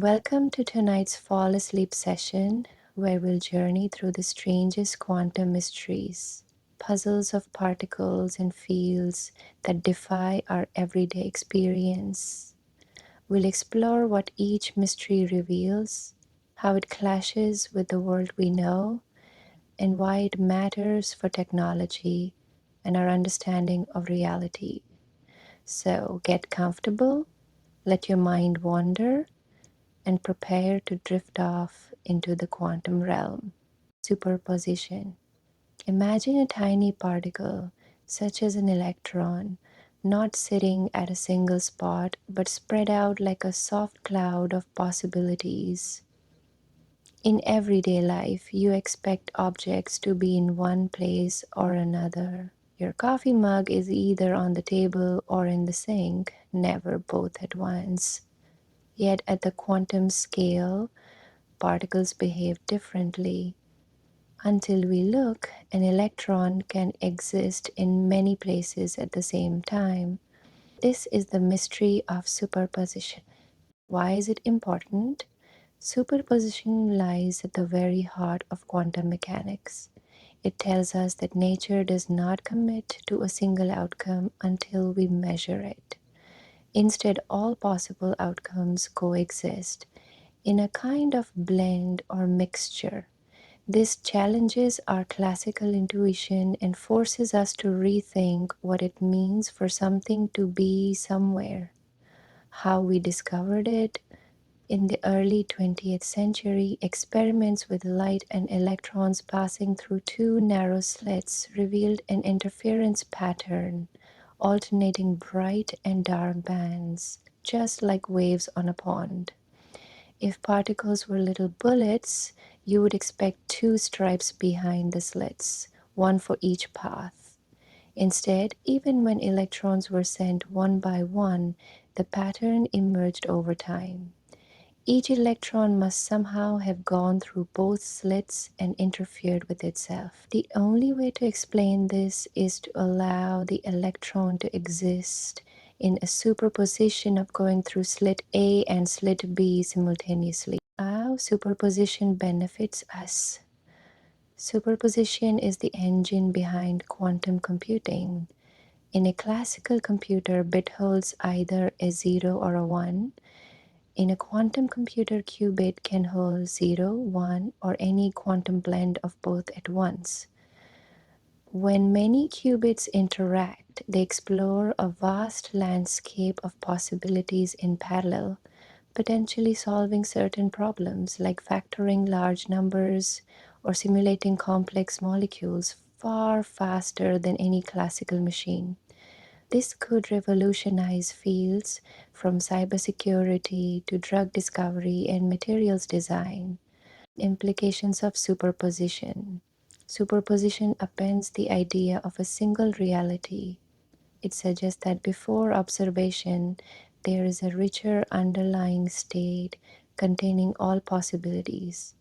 Welcome to tonight's Fall Asleep session, where we'll journey through the strangest quantum mysteries, puzzles of particles and fields that defy our everyday experience. We'll explore what each mystery reveals, how it clashes with the world we know, and why it matters for technology and our understanding of reality. So get comfortable, let your mind wander, and prepare to drift off into the quantum realm. Superposition. Imagine a tiny particle, such as an electron, not sitting at a single spot, but spread out like a soft cloud of possibilities. In everyday life, you expect objects to be in one place or another. Your coffee mug is either on the table or in the sink, never both at once. Yet at the quantum scale, particles behave differently. Until we look, an electron can exist in many places at the same time. This is the mystery of superposition. Why is it important? Superposition lies at the very heart of quantum mechanics. It tells us that nature does not commit to a single outcome until we measure it. Instead, all possible outcomes coexist in a kind of blend or mixture. This challenges our classical intuition and forces us to rethink what it means for something to be somewhere. How we discovered it in the early 20th century, experiments with light and electrons passing through two narrow slits revealed an interference pattern, alternating bright and dark bands, just like waves on a pond. If particles were little bullets, you would expect two stripes behind the slits, one for each path. Instead, even when electrons were sent one by one, the pattern emerged over time. Each electron must somehow have gone through both slits and interfered with itself. The only way to explain this is to allow the electron to exist in a superposition of going through slit A and slit B simultaneously. How superposition benefits us. Superposition is the engine behind quantum computing. In a classical computer, bit holds either a 0 or a 1. In a quantum computer, qubit can hold 0, 1, or any quantum blend of both at once. When many qubits interact, they explore a vast landscape of possibilities in parallel, potentially solving certain problems like factoring large numbers or simulating complex molecules far faster than any classical machine. This could revolutionize fields from cybersecurity to drug discovery and materials design. Implications of superposition. Superposition appends the idea of a single reality. It suggests that before observation, there is a richer underlying state containing all possibilities.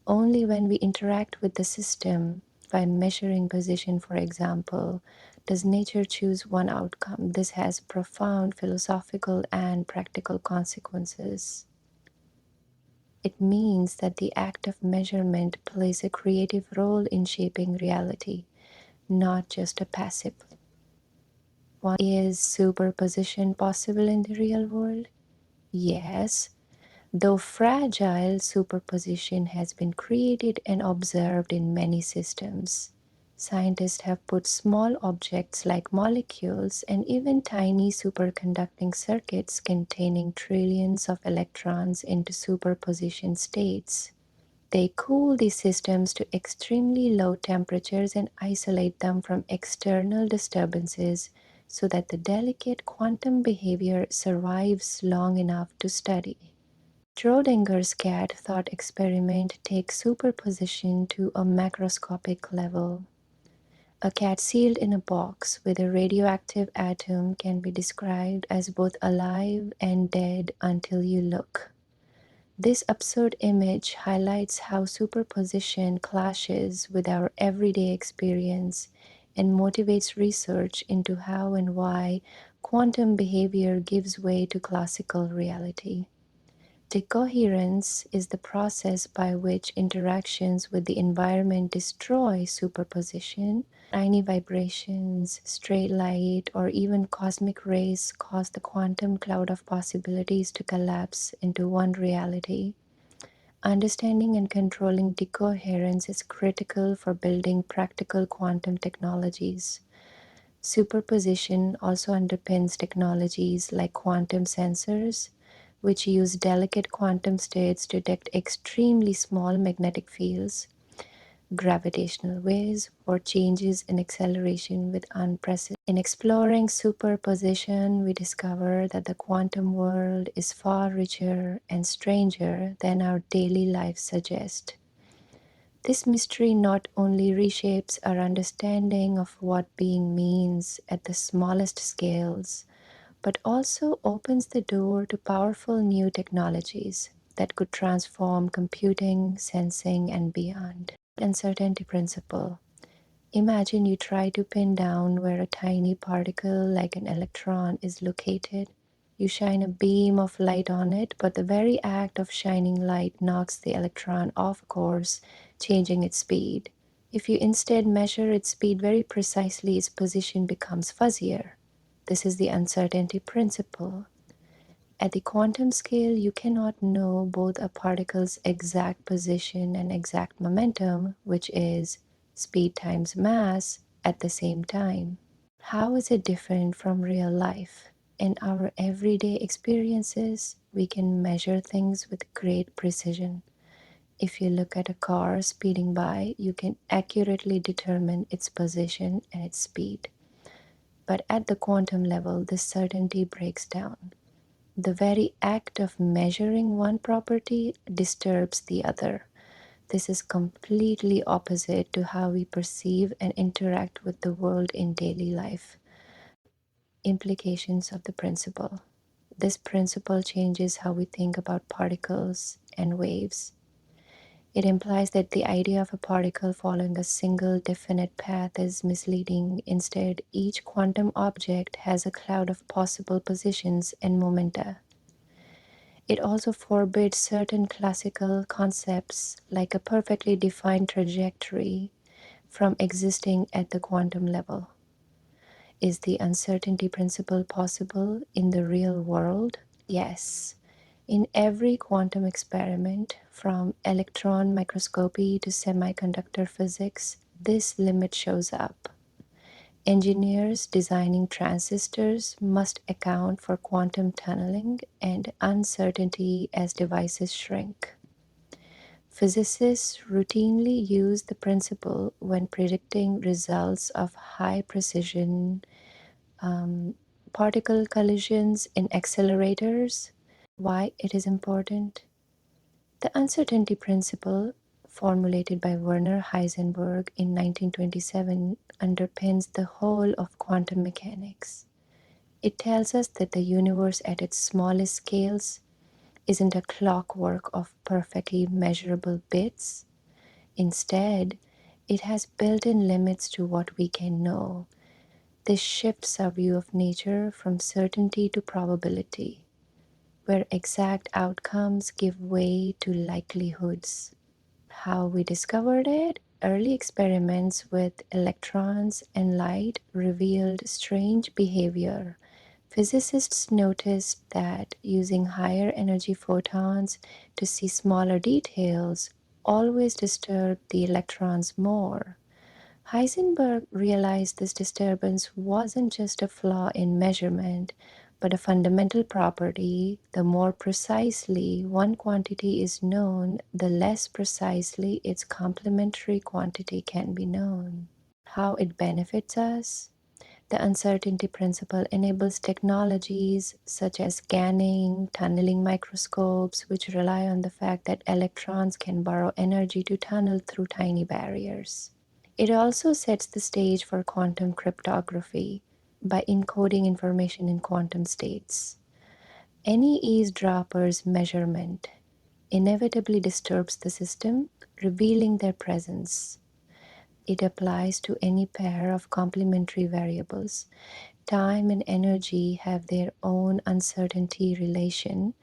Only when we interact with the system, by measuring position, for example, does nature choose one outcome. This has profound philosophical and practical consequences. It means that the act of measurement plays a creative role in shaping reality, not just a passive. Is superposition possible in the real world? Yes, though fragile, superposition has been created and observed in many systems. Scientists have put small objects like molecules and even tiny superconducting circuits containing trillions of electrons into superposition states. They cool these systems to extremely low temperatures and isolate them from external disturbances so that the delicate quantum behavior survives long enough to study. Schrodinger's cat thought experiment takes superposition to a macroscopic level. A cat sealed in a box with a radioactive atom can be described as both alive and dead until you look. This absurd image highlights how superposition clashes with our everyday experience and motivates research into how and why quantum behavior gives way to classical reality. Decoherence is the process by which interactions with the environment destroy superposition. Tiny vibrations, stray light, or even cosmic rays cause the quantum cloud of possibilities to collapse into one reality. Understanding and controlling decoherence is critical for building practical quantum technologies. Superposition also underpins technologies like quantum sensors, which use delicate quantum states to detect extremely small magnetic fields, gravitational waves, or changes in acceleration with unprecedented. In exploring superposition, we discover that the quantum world is far richer and stranger than our daily lives suggest. This mystery not only reshapes our understanding of what being means at the smallest scales, but also opens the door to powerful new technologies that could transform computing, sensing, and beyond. Uncertainty principle. Imagine you try to pin down where a tiny particle like an electron is located. You shine a beam of light on it, but the very act of shining light knocks the electron off course, changing its speed. If you instead measure its speed very precisely, its position becomes fuzzier. This is the uncertainty principle. At the quantum scale, you cannot know both a particle's exact position and exact momentum, which is speed times mass, at the same time. How is it different from real life? In our everyday experiences, we can measure things with great precision. If you look at a car speeding by, you can accurately determine its position and its speed. But at the quantum level, this certainty breaks down. The very act of measuring one property disturbs the other. This is completely opposite to how we perceive and interact with the world in daily life. Implications of the principle. This principle changes how we think about particles and waves. It implies that the idea of a particle following a single definite path is misleading. Instead, each quantum object has a cloud of possible positions and momenta. It also forbids certain classical concepts like a perfectly defined trajectory from existing at the quantum level. Is the uncertainty principle possible in the real world? Yes. In every quantum experiment, from electron microscopy to semiconductor physics, this limit shows up. Engineers designing transistors must account for quantum tunneling and uncertainty as devices shrink. Physicists routinely use the principle when predicting results of high precision particle collisions in accelerators. Why it is important? The uncertainty principle, formulated by Werner Heisenberg in 1927, underpins the whole of quantum mechanics. It tells us that the universe at its smallest scales isn't a clockwork of perfectly measurable bits. Instead, it has built-in limits to what we can know. This shifts our view of nature from certainty to probability, where exact outcomes give way to likelihoods. How we discovered it? Early experiments with electrons and light revealed strange behavior. Physicists noticed that using higher energy photons to see smaller details always disturbed the electrons more. Heisenberg realized this disturbance wasn't just a flaw in measurement, but a fundamental property. The more precisely one quantity is known, the less precisely its complementary quantity can be known. How it benefits us? The uncertainty principle enables technologies such as scanning, tunneling microscopes, which rely on the fact that electrons can borrow energy to tunnel through tiny barriers. It also sets the stage for quantum cryptography by encoding information in quantum states. Any eavesdropper's measurement inevitably disturbs the system, revealing their presence. It applies to any pair of complementary variables. Time and energy have their own uncertainty relation,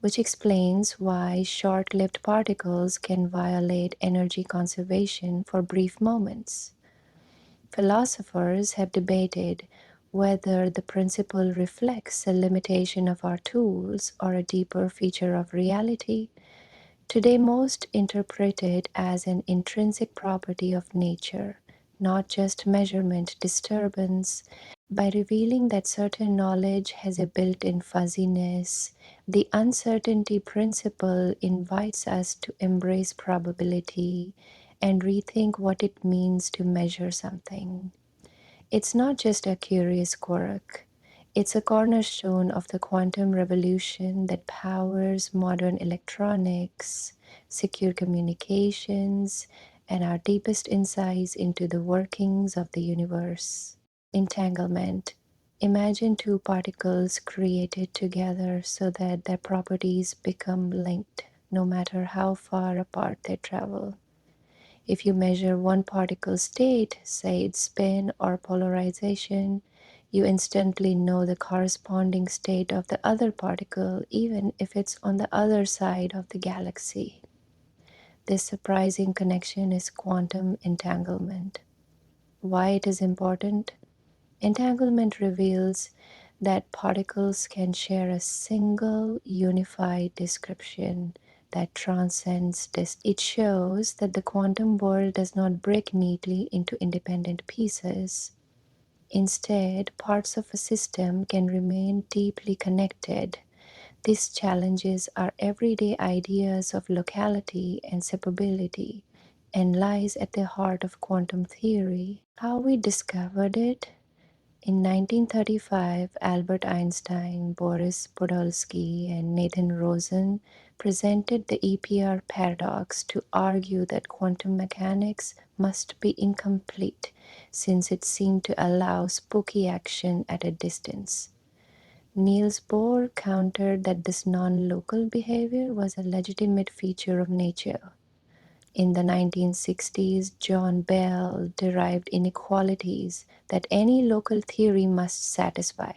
which explains why short-lived particles can violate energy conservation for brief moments. Philosophers have debated whether the principle reflects a limitation of our tools or a deeper feature of reality, today most interpreted as an intrinsic property of nature, not just measurement disturbance. By revealing that certain knowledge has a built-in fuzziness, the uncertainty principle invites us to embrace probability and rethink what it means to measure something. It's not just a curious quirk, it's a cornerstone of the quantum revolution that powers modern electronics, secure communications, and our deepest insights into the workings of the universe. Entanglement. Imagine two particles created together so that their properties become linked, no matter how far apart they travel. If you measure one particle's state, say its spin or polarization, you instantly know the corresponding state of the other particle, even if it's on the other side of the galaxy. This surprising connection is quantum entanglement. Why it is important? Entanglement reveals that particles can share a single unified description that transcends this. It shows that the quantum world does not break neatly into independent pieces. Instead, parts of a system can remain deeply connected. This challenges our everyday ideas of locality and separability and lies at the heart of quantum theory. How we discovered it? In 1935, Albert Einstein, Boris Podolsky, and Nathan Rosen presented the EPR paradox to argue that quantum mechanics must be incomplete since it seemed to allow spooky action at a distance. Niels Bohr countered that this non-local behavior was a legitimate feature of nature. In the 1960s, John Bell derived inequalities that any local theory must satisfy.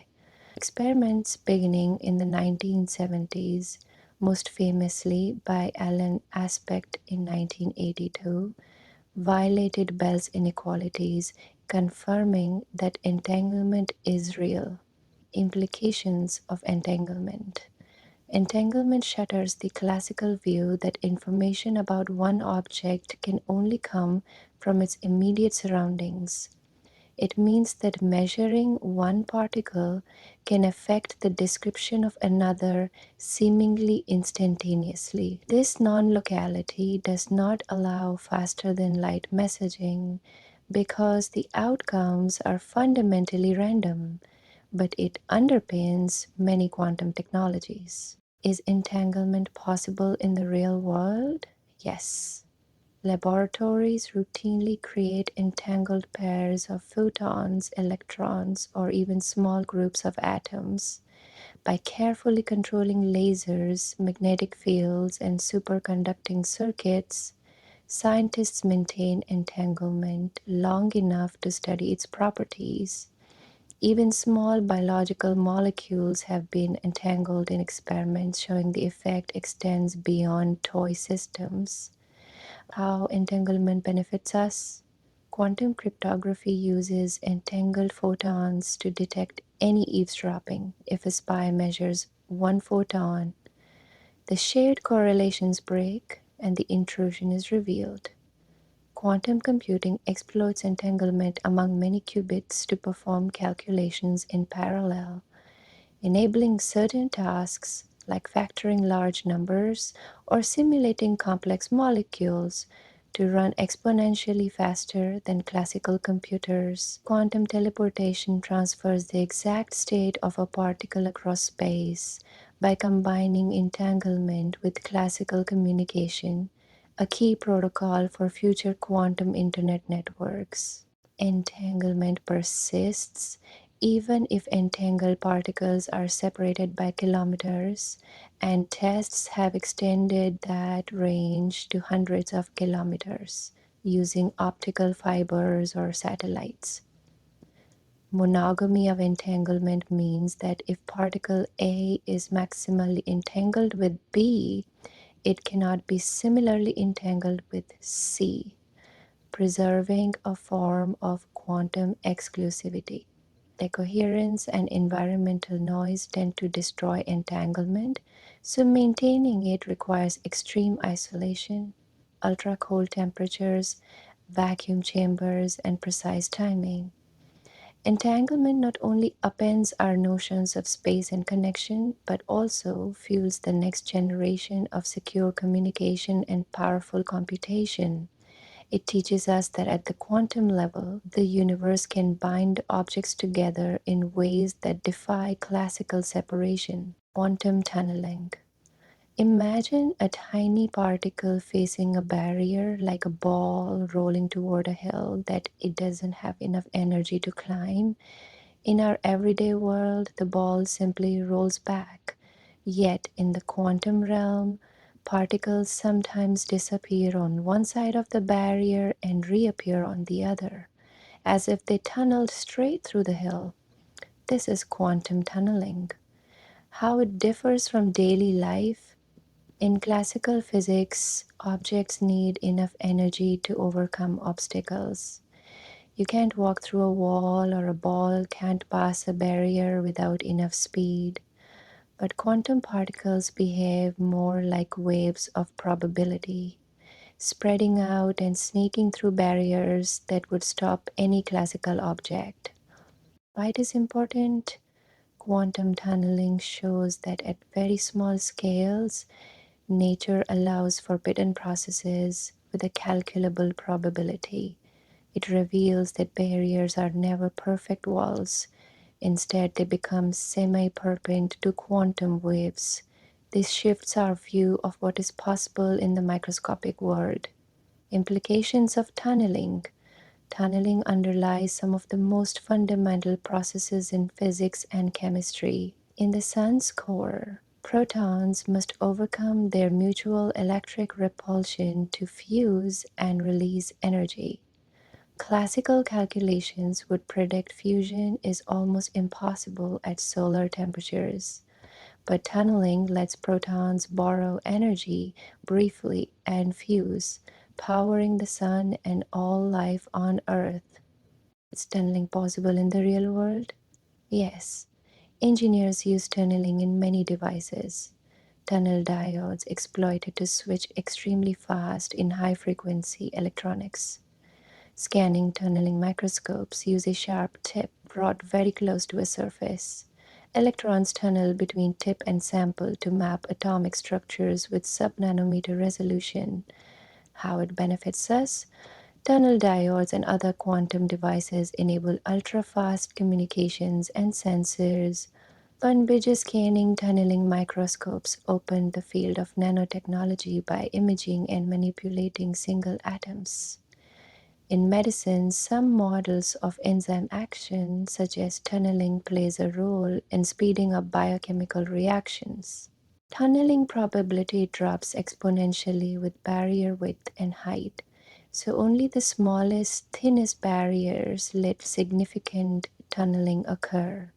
Experiments beginning in the 1970s, most famously by Alan Aspect in 1982, violated Bell's inequalities, confirming that entanglement is real. Implications of entanglement. Entanglement shatters the classical view that information about one object can only come from its immediate surroundings. It means that measuring one particle can affect the description of another seemingly instantaneously. This non-locality does not allow faster than light messaging because the outcomes are fundamentally random, but it underpins many quantum technologies. Is entanglement possible in the real world? Yes. Laboratories routinely create entangled pairs of photons, electrons, or even small groups of atoms. By carefully controlling lasers, magnetic fields, and superconducting circuits, scientists maintain entanglement long enough to study its properties. Even small biological molecules have been entangled in experiments showing the effect extends beyond toy systems. How entanglement benefits us? Quantum cryptography uses entangled photons to detect any eavesdropping. If a spy measures one photon, the shared correlations break and the intrusion is revealed. Quantum computing exploits entanglement among many qubits to perform calculations in parallel, enabling certain tasks like factoring large numbers or simulating complex molecules to run exponentially faster than classical computers. Quantum teleportation transfers the exact state of a particle across space by combining entanglement with classical communication, a key protocol for future quantum internet networks. Entanglement persists even if entangled particles are separated by kilometers, and tests have extended that range to hundreds of kilometers using optical fibers or satellites. Monogamy of entanglement means that if particle A is maximally entangled with B, it cannot be similarly entangled with C, preserving a form of quantum exclusivity. Decoherence and environmental noise tend to destroy entanglement, so maintaining it requires extreme isolation, ultra cold temperatures, vacuum chambers, and precise timing. Entanglement not only upends our notions of space and connection, but also fuels the next generation of secure communication and powerful computation. It teaches us that at the quantum level, the universe can bind objects together in ways that defy classical separation. Quantum tunneling. Imagine a tiny particle facing a barrier like a ball rolling toward a hill that it doesn't have enough energy to climb. In our everyday world, the ball simply rolls back. Yet in the quantum realm, particles sometimes disappear on one side of the barrier and reappear on the other, as if they tunneled straight through the hill. This is quantum tunneling. How it differs from daily life. In classical physics, objects need enough energy to overcome obstacles. You can't walk through a wall, or a ball can't pass a barrier without enough speed. But quantum particles behave more like waves of probability, spreading out and sneaking through barriers that would stop any classical object. Why it is important? Quantum tunneling shows that at very small scales, nature allows forbidden processes with a calculable probability. It reveals that barriers are never perfect walls. Instead, they become semi-perpendicular to quantum waves. This shifts our view of what is possible in the microscopic world. Implications of tunneling. Tunneling underlies some of the most fundamental processes in physics and chemistry. In the sun's core, protons must overcome their mutual electric repulsion to fuse and release energy. Classical calculations would predict fusion is almost impossible at solar temperatures, but tunneling lets protons borrow energy briefly and fuse, powering the sun and all life on Earth. Is tunneling possible in the real world? Yes. Engineers use tunneling in many devices. Tunnel diodes exploited to switch extremely fast in high-frequency electronics. Scanning tunneling microscopes use a sharp tip brought very close to a surface. Electrons tunnel between tip and sample to map atomic structures with sub-nanometer resolution. How it benefits us? Tunnel diodes and other quantum devices enable ultra-fast communications and sensors. Bridge scanning tunneling microscopes open the field of nanotechnology by imaging and manipulating single atoms. In medicine, some models of enzyme action suggest tunneling plays a role in speeding up biochemical reactions. Tunneling probability drops exponentially with barrier width and height, so only the smallest, thinnest barriers let significant tunneling occur.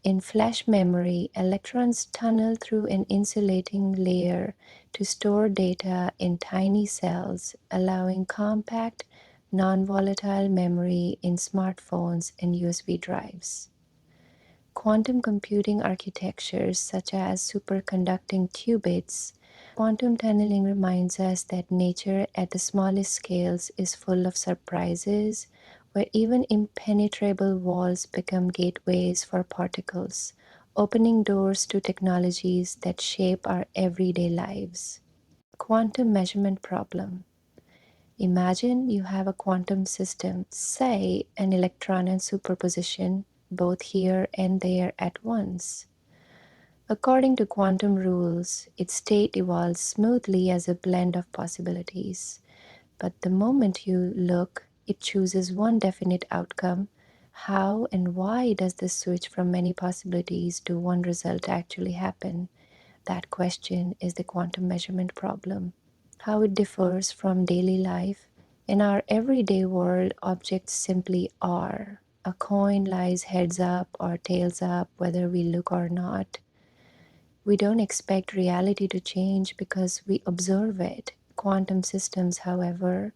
In flash memory, electrons tunnel through an insulating layer to store data in tiny cells, allowing compact, non-volatile memory in smartphones and USB drives. Quantum computing architectures such as superconducting qubits. Quantum tunneling reminds us that nature at the smallest scales is full of surprises, where even impenetrable walls become gateways for particles, opening doors to technologies that shape our everyday lives. Quantum measurement problem. Imagine you have a quantum system, say an electron and superposition, both here and there at once. According to quantum rules, its state evolves smoothly as a blend of possibilities. But the moment you look, it chooses one definite outcome. How and why does this switch from many possibilities to one result actually happen? That question is the quantum measurement problem. How it differs from daily life. In our everyday world, objects simply are. A coin lies heads up or tails up whether we look or not. We don't expect reality to change because we observe it. Quantum systems, however,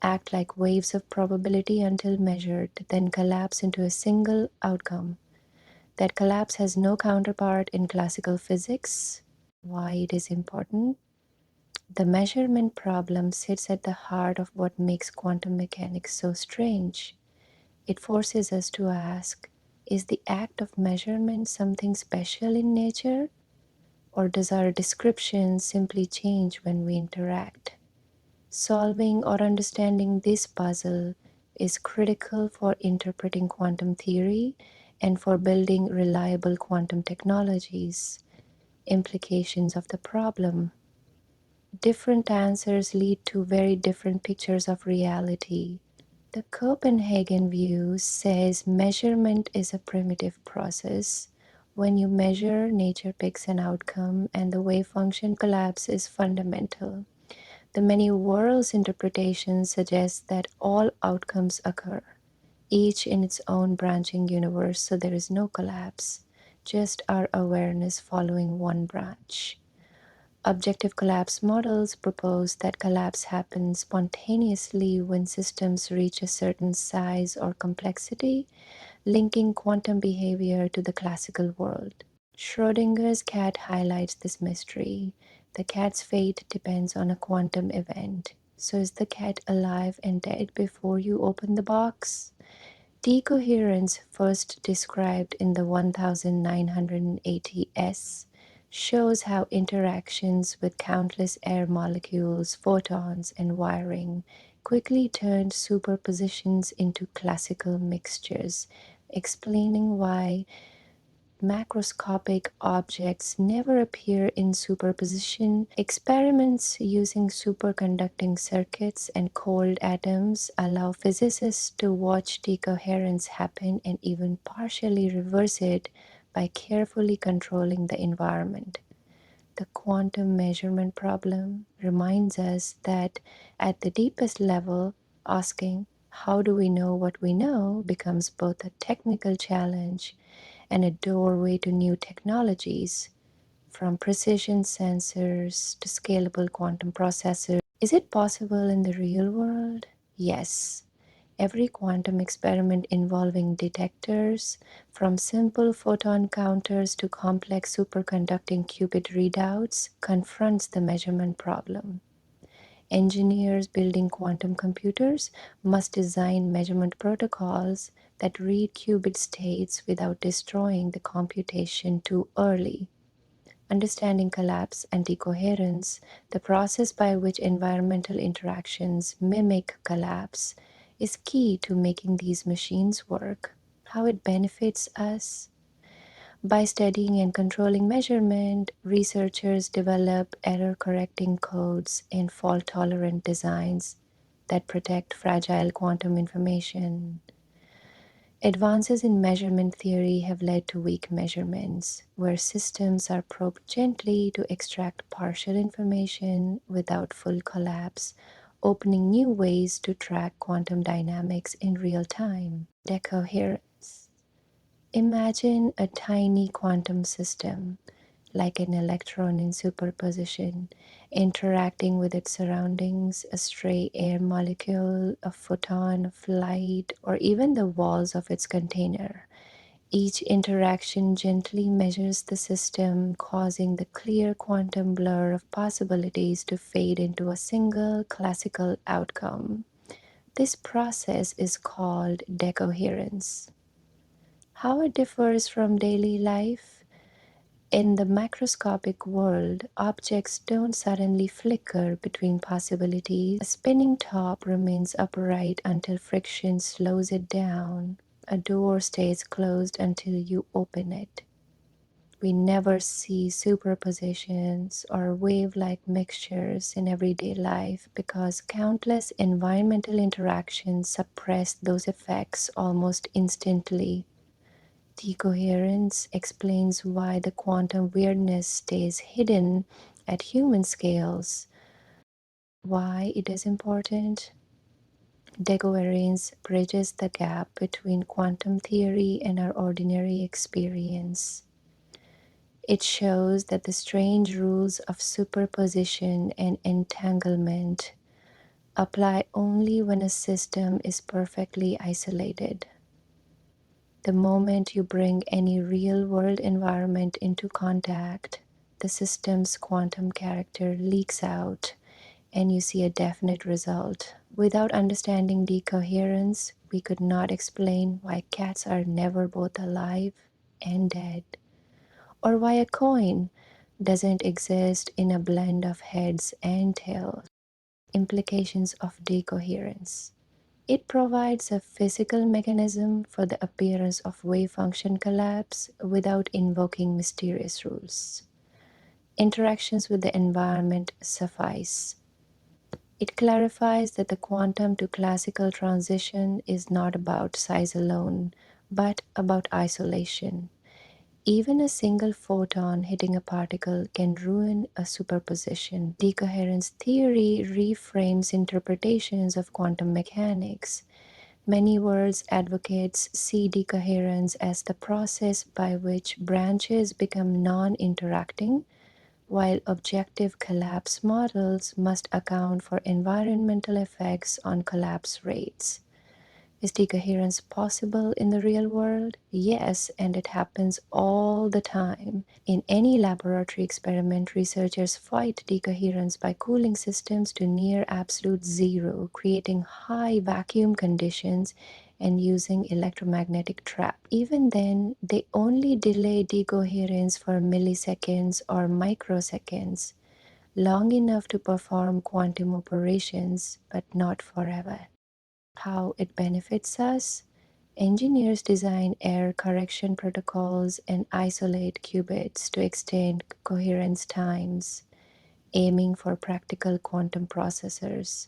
act like waves of probability until measured, then collapse into a single outcome. That collapse has no counterpart in classical physics. Why it is important? The measurement problem sits at the heart of what makes quantum mechanics so strange. It forces us to ask, is the act of measurement something special in nature, or does our description simply change when we interact? Solving or understanding this puzzle is critical for interpreting quantum theory and for building reliable quantum technologies. Implications of the problem. Different answers lead to very different pictures of reality. The Copenhagen view says measurement is a primitive process. When you measure, nature picks an outcome, and the wave function collapse is fundamental. The many worlds interpretation suggests that all outcomes occur, each in its own branching universe, so there is no collapse, just our awareness following one branch. Objective collapse models propose that collapse happens spontaneously when systems reach a certain size or complexity, linking quantum behavior to the classical world. Schrodinger's cat highlights this mystery. The cat's fate depends on a quantum event. So is the cat alive and dead before you open the box? Decoherence, first described in the 1980s, shows how interactions with countless air molecules, photons, and wiring quickly turned superpositions into classical mixtures, explaining why macroscopic objects never appear in superposition. Experiments using superconducting circuits and cold atoms allow physicists to watch decoherence happen and even partially reverse it by carefully controlling the environment. The quantum measurement problem reminds us that at the deepest level, asking, how do we know what we know, becomes both a technical challenge and a doorway to new technologies, from precision sensors to scalable quantum processors. Is it possible in the real world? Yes. Every quantum experiment involving detectors, from simple photon counters to complex superconducting qubit readouts, confronts the measurement problem. Engineers building quantum computers must design measurement protocols that read qubit states without destroying the computation too early. Understanding collapse and decoherence, the process by which environmental interactions mimic collapse, is key to making these machines work. How it benefits us? By studying and controlling measurement, researchers develop error-correcting codes and fault-tolerant designs that protect fragile quantum information. Advances in measurement theory have led to weak measurements, where systems are probed gently to extract partial information without full collapse, opening new ways to track quantum dynamics in real time. Decoherence. Imagine a tiny quantum system, like an electron in superposition, interacting with its surroundings, a stray air molecule, a photon of light, or even the walls of its container. Each interaction gently measures the system, causing the clear quantum blur of possibilities to fade into a single classical outcome. This process is called decoherence. How it differs from daily life? In the macroscopic world, objects don't suddenly flicker between possibilities. A spinning top remains upright until friction slows it down. A door stays closed until you open it. We never see superpositions or wave-like mixtures in everyday life because countless environmental interactions suppress those effects almost instantly. Decoherence explains why the quantum weirdness stays hidden at human scales. Why it is important? Decoherence bridges the gap between quantum theory and our ordinary experience. It shows that the strange rules of superposition and entanglement apply only when a system is perfectly isolated. The moment you bring any real-world environment into contact, the system's quantum character leaks out and you see a definite result. Without understanding decoherence, we could not explain why cats are never both alive and dead, or why a coin doesn't exist in a blend of heads and tails. Implications of decoherence. It provides a physical mechanism for the appearance of wave function collapse without invoking mysterious rules. Interactions with the environment suffice. It clarifies that the quantum to classical transition is not about size alone, but about isolation. Even a single photon hitting a particle can ruin a superposition. Decoherence theory reframes interpretations of quantum mechanics. Many worlds advocates see decoherence as the process by which branches become non-interacting, while objective collapse models must account for environmental effects on collapse rates. Is decoherence possible in the real world? Yes, and it happens all the time. In any laboratory experiment, researchers fight decoherence by cooling systems to near absolute zero, creating high vacuum conditions and using electromagnetic trap. Even then, they only delay decoherence for milliseconds or microseconds, long enough to perform quantum operations, but not forever. How it benefits us? Engineers design error correction protocols and isolate qubits to extend coherence times, aiming for practical quantum processors.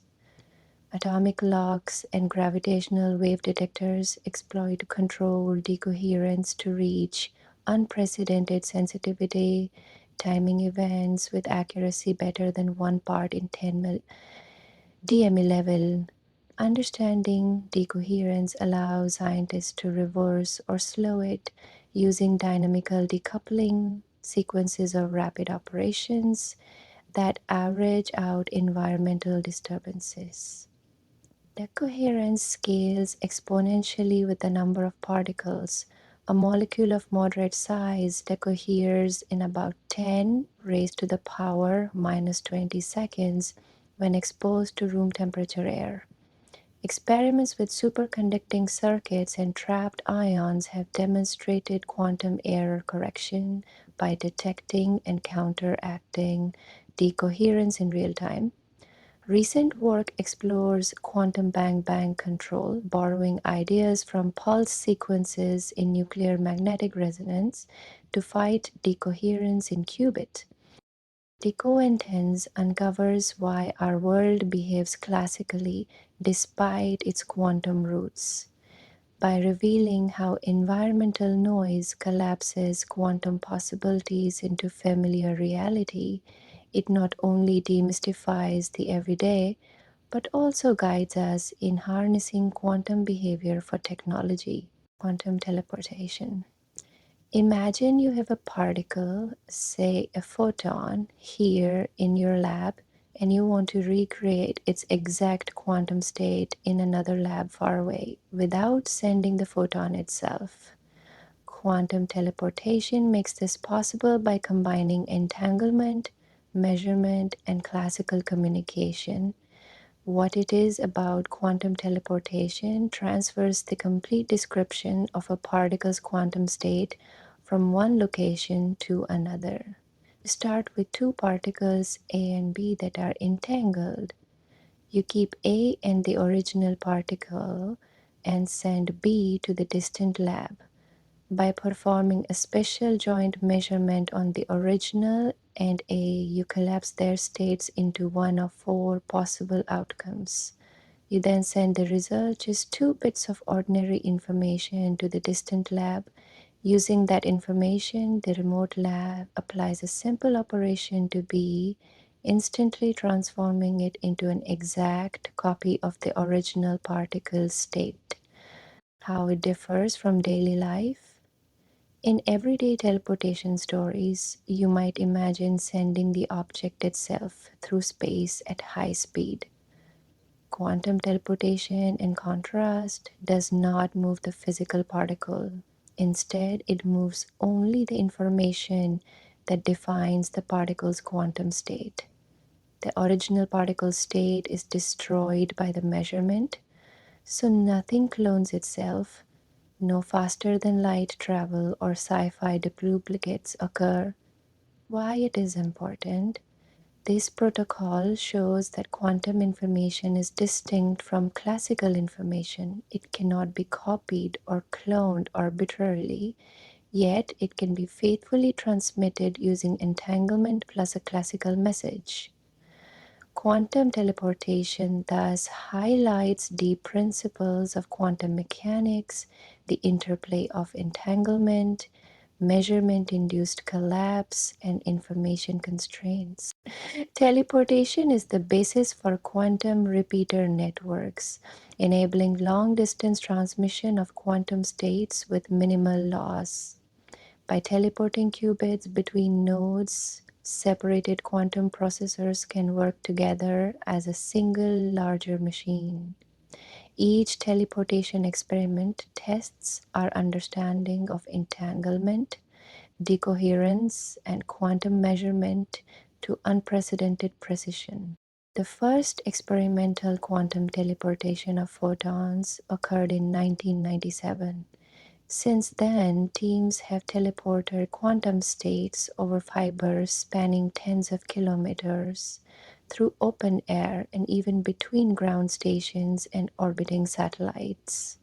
Atomic clocks and gravitational wave detectors exploit controlled decoherence to reach unprecedented sensitivity, timing events with accuracy better than 1 part in 10 DME level. Understanding decoherence allows scientists to reverse or slow it using dynamical decoupling sequences of rapid operations that average out environmental disturbances. Decoherence scales exponentially with the number of particles. A molecule of moderate size decoheres in about 10 raised to the power minus 20 seconds when exposed to room temperature air. Experiments with superconducting circuits and trapped ions have demonstrated quantum error correction by detecting and counteracting decoherence in real time. Recent work explores quantum bang-bang control, borrowing ideas from pulse sequences in nuclear magnetic resonance to fight decoherence in qubit. Decoherence uncovers why our world behaves classically despite its quantum roots. By revealing how environmental noise collapses quantum possibilities into familiar reality, it not only demystifies the everyday, but also guides us in harnessing quantum behavior for technology. Quantum teleportation. Imagine you have a particle, say a photon, here in your lab, and you want to recreate its exact quantum state in another lab far away without sending the photon itself. Quantum teleportation makes this possible by combining entanglement, measurement, and classical communication. What it is about quantum teleportation transfers the complete description of a particle's quantum state from one location to another. Start with two particles A and B that are entangled. You keep A and the original particle and send B to the distant lab. By performing a special joint measurement on the original and A, you collapse their states into one of four possible outcomes. You then send the result, just 2 bits of ordinary information, to the distant lab. Using that information, the remote lab applies a simple operation to B instantly transforming it into an exact copy of the original particle state. How it differs from daily life? In everyday teleportation stories, you might imagine sending the object itself through space at high speed. Quantum teleportation, in contrast, does not move the physical particle. Instead, it moves only the information that defines the particle's quantum state. The original particle state is destroyed by the measurement, so nothing clones itself. No faster than light travel or sci-fi duplicates occur. Why it is important? This protocol shows that quantum information is distinct from classical information. It cannot be copied or cloned arbitrarily, yet it can be faithfully transmitted using entanglement plus a classical message. Quantum teleportation thus highlights deep principles of quantum mechanics, the interplay of entanglement, measurement-induced collapse, and information constraints. Teleportation is the basis for quantum repeater networks, enabling long-distance transmission of quantum states with minimal loss. By teleporting qubits between nodes, separated quantum processors can work together as a single larger machine. Each teleportation experiment tests our understanding of entanglement, decoherence, and quantum measurement to unprecedented precision. The first experimental quantum teleportation of photons occurred in 1997. Since then, teams have teleported quantum states over fibers spanning tens of kilometers, through open air, and even between ground stations and orbiting satellites.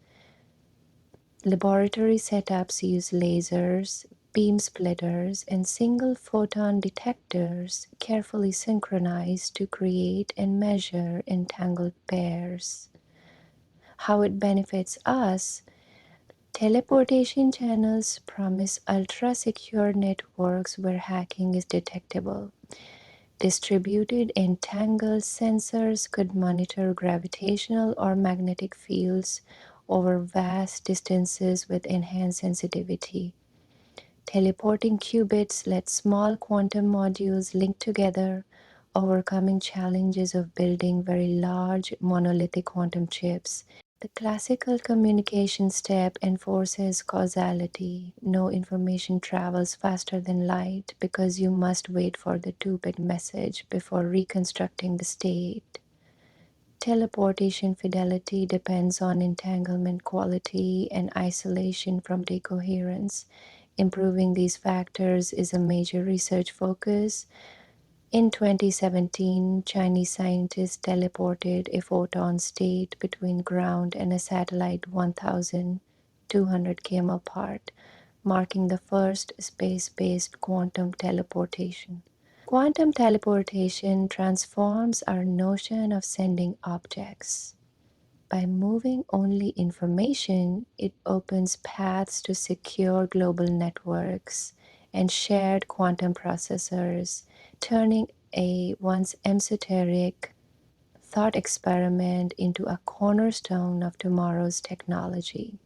Laboratory setups use lasers, beam splitters, and single photon detectors carefully synchronized to create and measure entangled pairs. How it benefits us? Teleportation channels promise ultra-secure networks where hacking is detectable. Distributed entangled sensors could monitor gravitational or magnetic fields over vast distances with enhanced sensitivity. Teleporting qubits let small quantum modules link together, overcoming challenges of building very large monolithic quantum chips. The classical communication step enforces causality. No information travels faster than light because you must wait for the 2-bit message before reconstructing the state. Teleportation fidelity depends on entanglement quality and isolation from decoherence. Improving these factors is a major research focus. In 2017, Chinese scientists teleported a photon state between ground and a satellite 1,200 km apart, marking the first space-based quantum teleportation. Quantum teleportation transforms our notion of sending objects. By moving only information, it opens paths to secure global networks and shared quantum processors, turning a once esoteric thought experiment into a cornerstone of tomorrow's technology.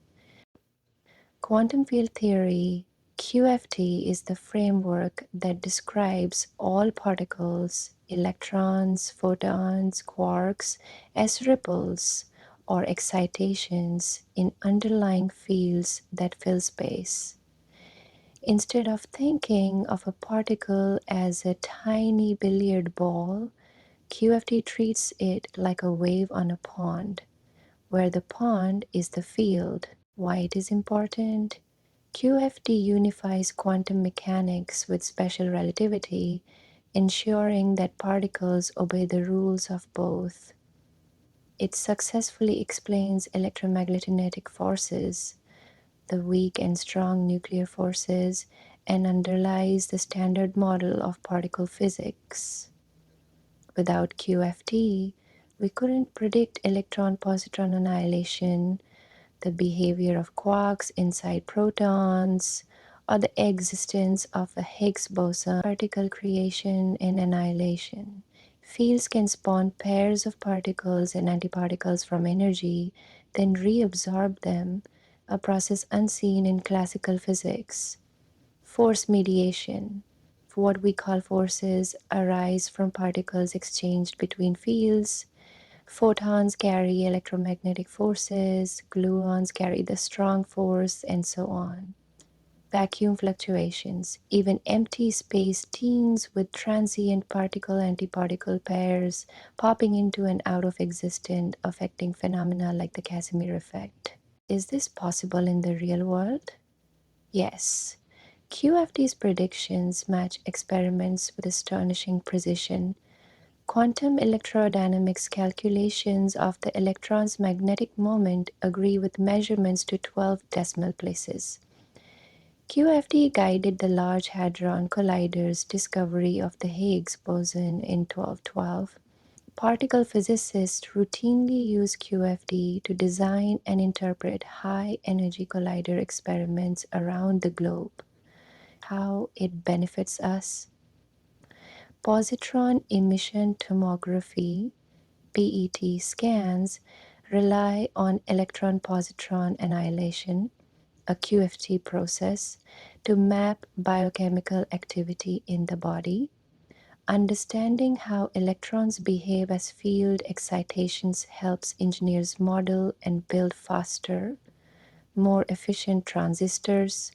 Quantum field theory, QFT, is the framework that describes all particles, electrons, photons, quarks, as ripples or excitations in underlying fields that fill space. Instead of thinking of a particle as a tiny billiard ball, QFT treats it like a wave on a pond, where the pond is the field. Why it is important? QFT unifies quantum mechanics with special relativity, ensuring that particles obey the rules of both. It successfully explains electromagnetic forces, the weak and strong nuclear forces, and underlies the standard model of particle physics. Without QFT, we couldn't predict electron-positron annihilation, the behavior of quarks inside protons, or the existence of a Higgs boson, particle creation and annihilation. Fields can spawn pairs of particles and antiparticles from energy, then reabsorb them, a process unseen in classical physics. Force mediation. What we call forces arise from particles exchanged between fields. Photons carry electromagnetic forces, gluons carry the strong force, and so on. Vacuum fluctuations. Even empty space teems with transient particle-antiparticle pairs popping into and out of existence, affecting phenomena like the Casimir effect. Is this possible in the real world? Yes. QFT's predictions match experiments with astonishing precision. Quantum electrodynamics calculations of the electron's magnetic moment agree with measurements to 12 decimal places. QFT guided the Large Hadron Collider's discovery of the Higgs boson in 1212. Particle physicists routinely use QFT to design and interpret high-energy collider experiments around the globe. How it benefits us. Positron emission tomography (PET) scans rely on electron-positron annihilation, a QFT process, to map biochemical activity in the body. Understanding how electrons behave as field excitations helps engineers model and build faster, more efficient transistors.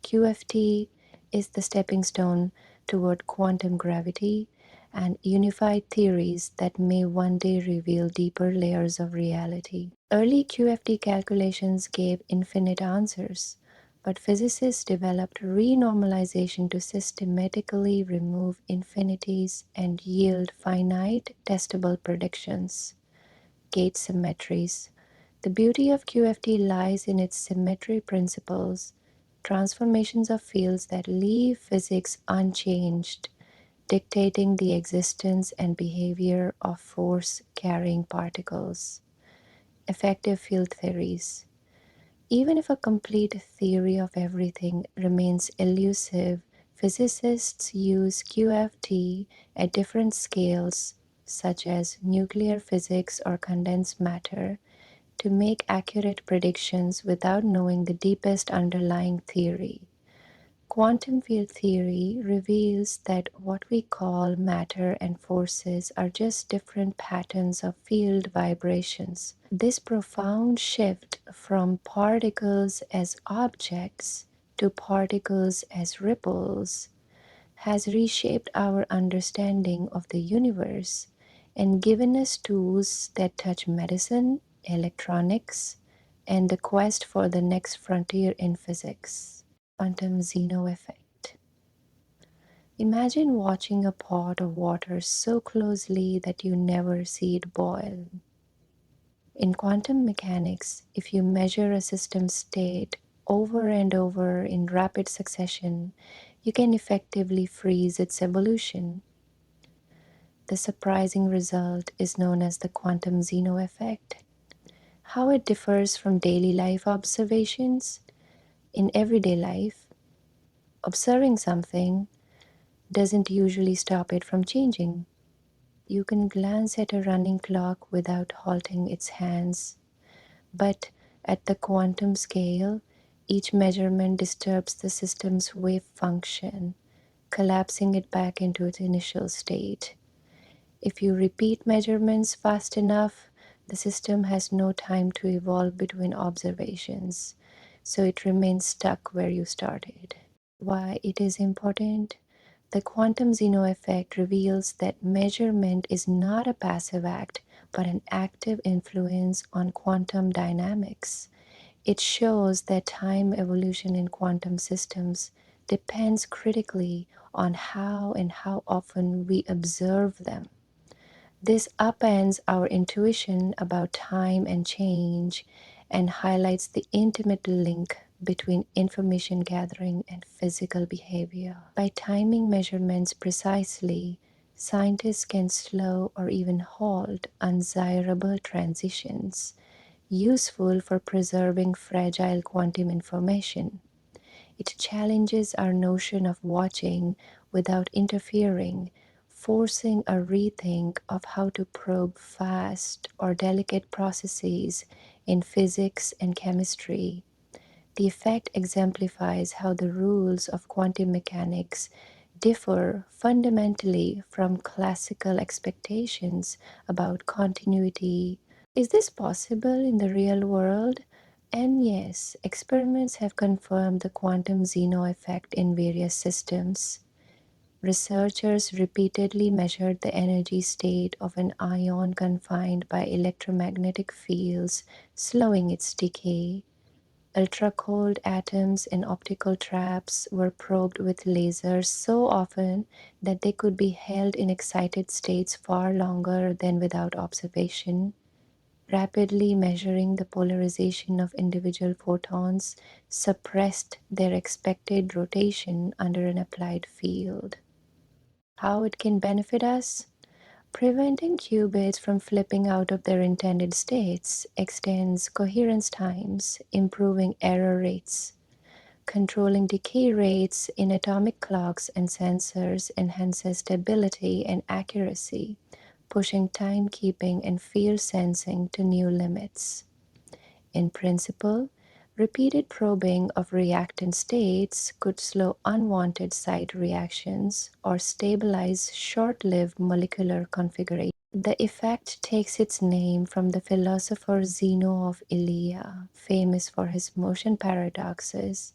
QFT is the stepping stone toward quantum gravity and unified theories that may one day reveal deeper layers of reality. Early QFT calculations gave infinite answers, but physicists developed renormalization to systematically remove infinities and yield finite, testable predictions. Gate symmetries. The beauty of QFT lies in its symmetry principles, transformations of fields that leave physics unchanged, dictating the existence and behavior of force-carrying particles. Effective field theories. Even if a complete theory of everything remains elusive, physicists use QFT at different scales, such as nuclear physics or condensed matter, to make accurate predictions without knowing the deepest underlying theory. Quantum field theory reveals that what we call matter and forces are just different patterns of field vibrations. This profound shift from particles as objects to particles as ripples has reshaped our understanding of the universe and given us tools that touch medicine, electronics, and the quest for the next frontier in physics. Quantum Zeno Effect. Imagine watching a pot of water so closely that you never see it boil. In quantum mechanics, if you measure a system's state over and over in rapid succession, you can effectively freeze its evolution. The surprising result is known as the Quantum Zeno Effect. How it differs from daily life observations. In everyday life, observing something doesn't usually stop it from changing. You can glance at a running clock without halting its hands, but at the quantum scale, each measurement disturbs the system's wave function, collapsing it back into its initial state. If you repeat measurements fast enough, the system has no time to evolve between observations, so it remains stuck where you started. Why it is important? The quantum Zeno effect reveals that measurement is not a passive act, but an active influence on quantum dynamics. It shows that time evolution in quantum systems depends critically on how and how often we observe them. This upends our intuition about time and change and highlights the intimate link between information gathering and physical behavior. By timing measurements precisely, scientists can slow or even halt undesirable transitions, useful for preserving fragile quantum information. It challenges our notion of watching without interfering, forcing a rethink of how to probe fast or delicate processes in physics and chemistry. The effect exemplifies how the rules of quantum mechanics differ fundamentally from classical expectations about continuity. Is this possible in the real world? And yes, experiments have confirmed the quantum Zeno effect in various systems. Researchers repeatedly measured the energy state of an ion confined by electromagnetic fields, slowing its decay. Ultra-cold atoms in optical traps were probed with lasers so often that they could be held in excited states far longer than without observation. Rapidly measuring the polarization of individual photons suppressed their expected rotation under an applied field. How it can benefit us? Preventing qubits from flipping out of their intended states extends coherence times, improving error rates. Controlling decay rates in atomic clocks and sensors enhances stability and accuracy, pushing timekeeping and field sensing to new limits. In principle, repeated probing of reactant states could slow unwanted site reactions or stabilize short-lived molecular configurations. The effect takes its name from the philosopher Zeno of Elea, famous for his motion paradoxes,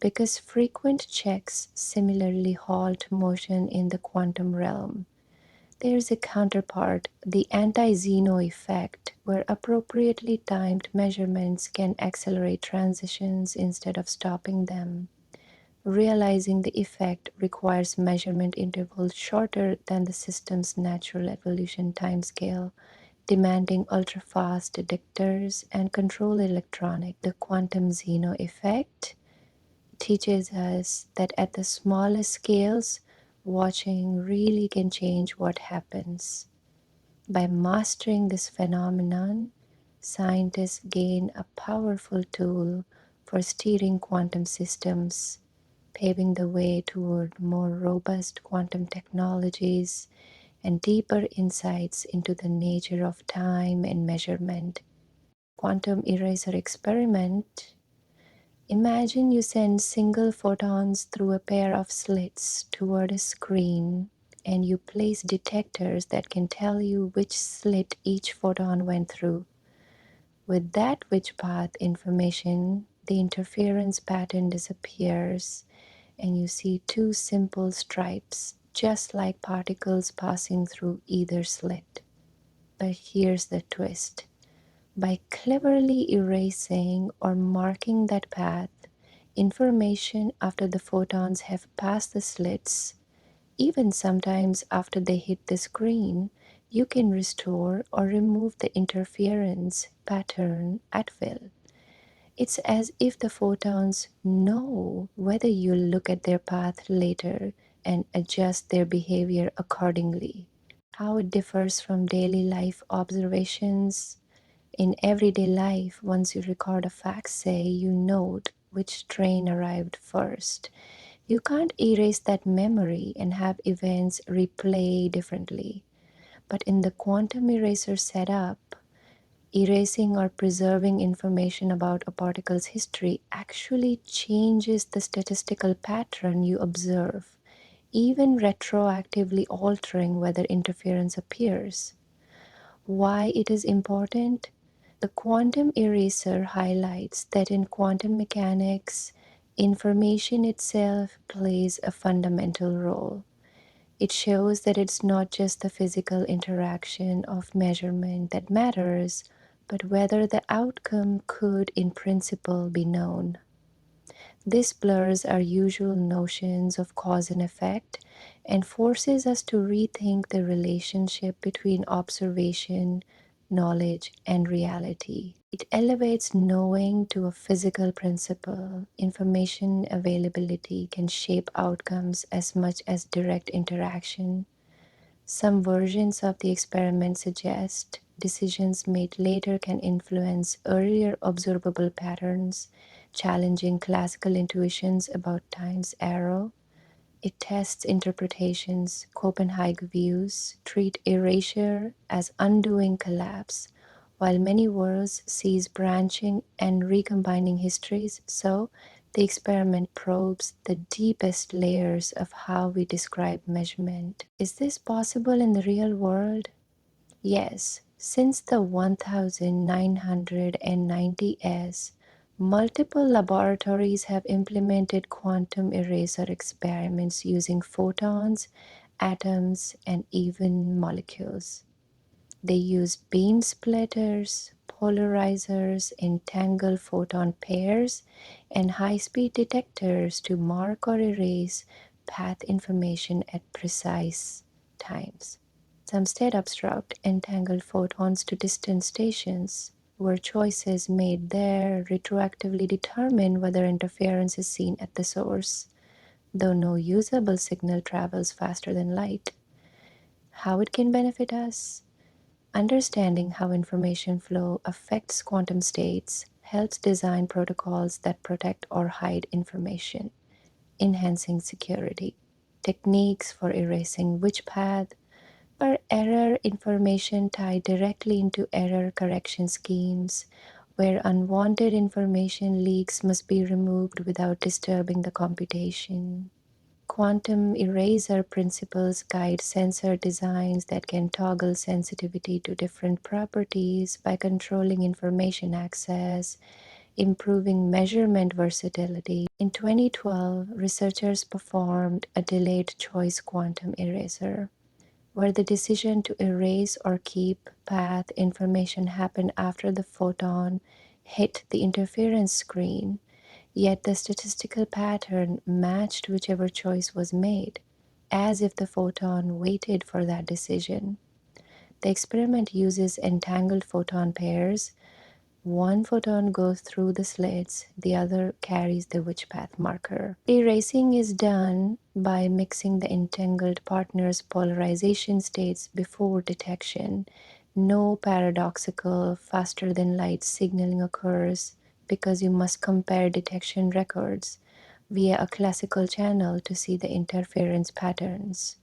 because frequent checks similarly halt motion in the quantum realm. There is a counterpart, the anti-Zeno effect, where appropriately timed measurements can accelerate transitions instead of stopping them. Realizing the effect requires measurement intervals shorter than the system's natural evolution timescale, demanding ultra-fast detectors and control electronics. The quantum Zeno effect teaches us that at the smallest scales, watching really can change what happens. By mastering this phenomenon, scientists gain a powerful tool for steering quantum systems, paving the way toward more robust quantum technologies and deeper insights into the nature of time and measurement. Quantum eraser experiment. Imagine you send single photons through a pair of slits toward a screen, and you place detectors that can tell you which slit each photon went through. With that which path information, the interference pattern disappears, and you see two simple stripes, just like particles passing through either slit. But here's the twist. By cleverly erasing or marking that path, information after the photons have passed the slits, even sometimes after they hit the screen, you can restore or remove the interference pattern at will. It's as if the photons know whether you'll look at their path later and adjust their behavior accordingly. How it differs from daily life observations. In everyday life, once you record a fact, say you note which train arrived first. You can't erase that memory and have events replay differently. But in the quantum eraser setup, erasing or preserving information about a particle's history actually changes the statistical pattern you observe, even retroactively altering whether interference appears. Why it is important? The quantum eraser highlights that in quantum mechanics, information itself plays a fundamental role. It shows that it's not just the physical interaction of measurement that matters, but whether the outcome could, in principle, be known. This blurs our usual notions of cause and effect and forces us to rethink the relationship between observation, knowledge, and reality. It elevates knowing to a physical principle. Information availability can shape outcomes as much as direct interaction. Some versions of the experiment suggest decisions made later can influence earlier observable patterns, challenging classical intuitions about time's arrow. It tests interpretations. Copenhagen views treat erasure as undoing collapse, while many worlds sees branching and recombining histories. So the experiment probes the deepest layers of how we describe measurement. Is this possible in the real world? Yes, since the 1990s, multiple laboratories have implemented quantum eraser experiments using photons, atoms, and even molecules. They use beam splitters, polarizers, entangled photon pairs, and high-speed detectors to mark or erase path information at precise times. Some state obstruct entangled photons to distant stations, where choices made there retroactively determine whether interference is seen at the source, though no usable signal travels faster than light. How it can benefit us? Understanding how information flow affects quantum states helps design protocols that protect or hide information, enhancing security. Techniques for erasing which path or error information tied directly into error correction schemes, where unwanted information leaks must be removed without disturbing the computation. Quantum eraser principles guide sensor designs that can toggle sensitivity to different properties by controlling information access, improving measurement versatility. In 2012, researchers performed a delayed choice quantum eraser, where the decision to erase or keep path information happened after the photon hit the interference screen. Yet the statistical pattern matched whichever choice was made, as if the photon waited for that decision. The experiment uses entangled photon pairs. One photon goes through the slits, the other carries the witch path marker. Erasing is done by mixing the entangled partner's polarization states before detection. No paradoxical faster than light signaling occurs because you must compare detection records via a classical channel to see the interference patterns.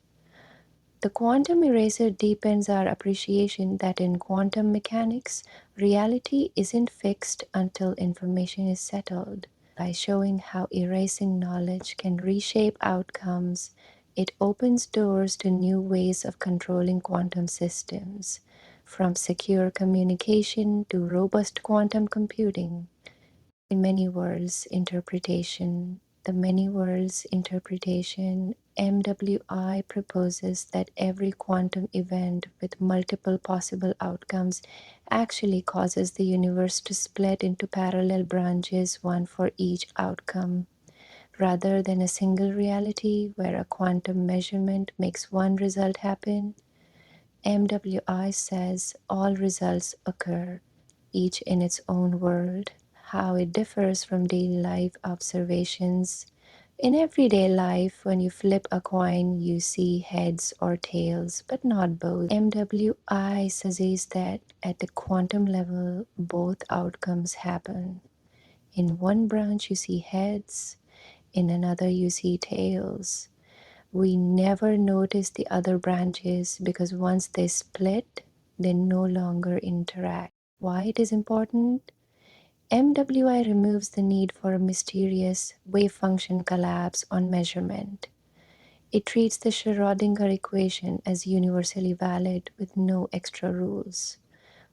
The quantum eraser deepens our appreciation that in quantum mechanics, reality isn't fixed until information is settled. By showing how erasing knowledge can reshape outcomes, it opens doors to new ways of controlling quantum systems, from secure communication to robust quantum computing. In many worlds interpretation, the many worlds interpretation, MWI proposes that every quantum event with multiple possible outcomes actually causes the universe to split into parallel branches, one for each outcome, rather than a single reality where a quantum measurement makes one result happen. MWI says all results occur, each in its own world. How it differs from daily life observations. In everyday life, when you flip a coin, you see heads or tails, but not both. MWI suggests that at the quantum level, both outcomes happen. In one branch, you see heads, in another, you see tails. We never notice the other branches because once they split, they no longer interact. Why it is important? MWI removes the need for a mysterious wave function collapse on measurement. It treats the Schrödinger equation as universally valid with no extra rules.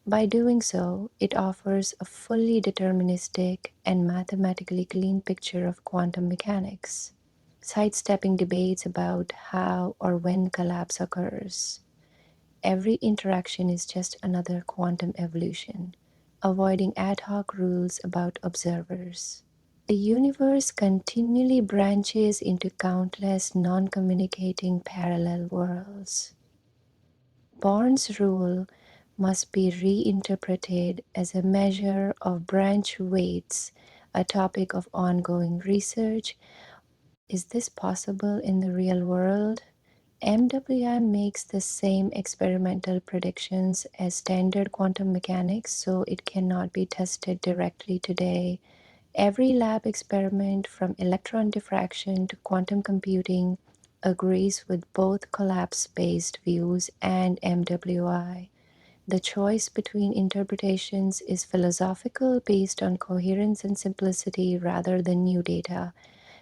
By doing so, it offers a fully deterministic and mathematically clean picture of quantum mechanics, sidestepping debates about how or when collapse occurs. Every interaction is just another quantum evolution, avoiding ad hoc rules about observers. The universe continually branches into countless non-communicating parallel worlds. Born's rule must be reinterpreted as a measure of branch weights, a topic of ongoing research. Is this possible in the real world? MWI makes the same experimental predictions as standard quantum mechanics, so it cannot be tested directly today. Every lab experiment, from electron diffraction to quantum computing, agrees with both collapse-based views and MWI. The choice between interpretations is philosophical, based on coherence and simplicity rather than new data.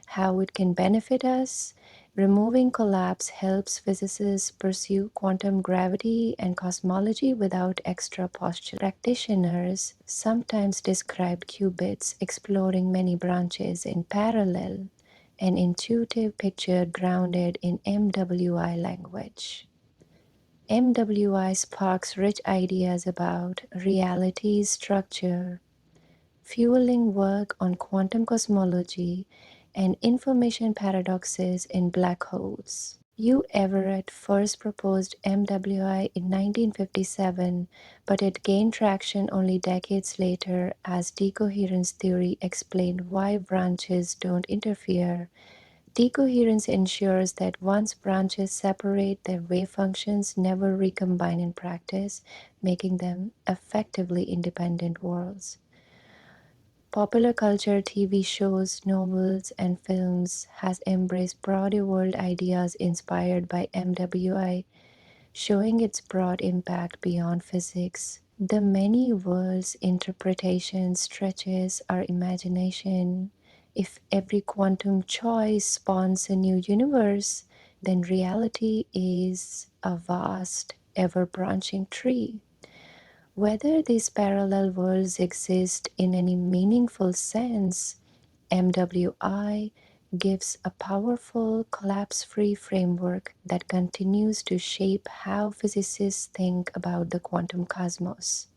How it can benefit us? Removing collapse helps physicists pursue quantum gravity and cosmology without extra postulation. Practitioners sometimes describe qubits exploring many branches in parallel, an intuitive picture grounded in MWI language. MWI sparks rich ideas about reality's structure, fueling work on quantum cosmology and information paradoxes in black holes. Hugh Everett first proposed MWI in 1957, but it gained traction only decades later as decoherence theory explained why branches don't interfere. Decoherence ensures that once branches separate, their wave functions never recombine in practice, making them effectively independent worlds. Popular culture, TV shows, novels, and films has embraced broader world ideas inspired by MWI, showing its broad impact beyond physics. The many worlds interpretation stretches our imagination. If every quantum choice spawns a new universe, then reality is a vast, ever branching tree. Whether these parallel worlds exist in any meaningful sense, MWI gives a powerful, collapse-free framework that continues to shape how physicists think about the quantum cosmos.